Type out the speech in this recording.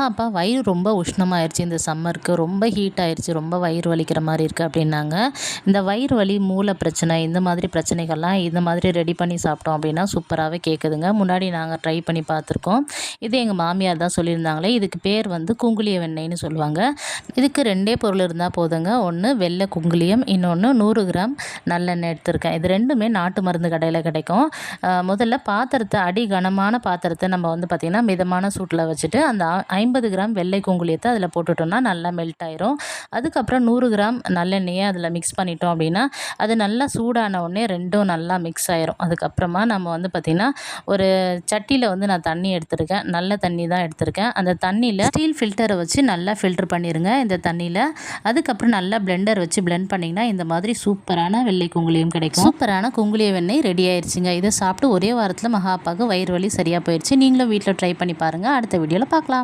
அப்பா வயிறு ரொம்ப உஷ்ணமாயிருச்சு இந்த சம்மருக்கு. ரொம்ப ஹீட் ஆயிருச்சு. ரொம்ப வயிறு வலிக்கிற மாரி இருக்கு அப்டின்னாங்க. இந்த வயிறு வலி, மூல பிரச்சனை இந்த மாதிரி பிரச்சனைகள்லாம் இந்த மாதிரி ரெடி பண்ணி சாப்பிட்டோம் அப்டின்னா சூப்பராவே கேட்குதுங்க. முன்னாடி நாங்க ட்ரை பண்ணி பார்த்துருக்கோம். இது எங்க மாமியார் தான் சொல்லியிருந்தாங்களே. இதுக்கு பேர் வந்து குங்குலிய வெண்ணெய்ன்னு சொல்லுவாங்க. இதுக்கு 2டே பொருள் இருந்தா போதுங்க. ஒண்ணு வெள்ள குங்குலியம், இன்னொன்னு 100 கிராம் நல்லெண்ணெய் எடுத்திருக்கேன். இது 2மே நாட்டு மருந்து கடையில கிடைக்கும். முதல்ல பாத்திரத்த கனமான பாத்திரத்த நம்ம வந்து பார்த்திங்கன்னா, மிதமான சூட்ல வச்சுட்டு அந்த 50 கிராம் வெள்ளை குங்குலியத்தை அதில் போட்டுட்டோம்னா நல்லா மெல்ட் ஆயிரும். அதுக்கப்புறம் 100 கிராம் நல்லெண்ணெயை அதில் மிக்ஸ் பண்ணிட்டோம் அப்படின்னா அது நல்லா சூடான உடனே ரெண்டும் நல்லா மிக்ஸ் ஆயிரும். அதுக்கப்புறமா நம்ம வந்து பார்த்திங்கன்னா ஒரு சட்டியில் வந்து நான் தண்ணி எடுத்திருக்கேன். நல்ல தண்ணி தான் எடுத்திருக்கேன். அந்த தண்ணியில் ஸ்டீல் ஃபில்டரை வச்சு நல்லா ஃபில்டர் பண்ணிடுங்க இந்த தண்ணியில். அதுக்கப்புறம் நல்லா பிளெண்டர் வச்சு பிளெண்ட் பண்ணிங்கன்னா இந்த மாதிரி சூப்பரான வெள்ளை குங்குலியம் கிடைக்கும். சூப்பரான குங்குலிய வெண்ணெய் ரெடி ஆயிடுச்சுங்க. இதை சாப்பிட்டு ஒரே வாரத்தில் அப்பாவுக்கு வயிறு வலி சரியாக போயிடுச்சு. நீங்களும் வீட்டில் ட்ரை பண்ணி பாருங்கள். அடுத்த வீடியோவில் பார்க்கலாம்.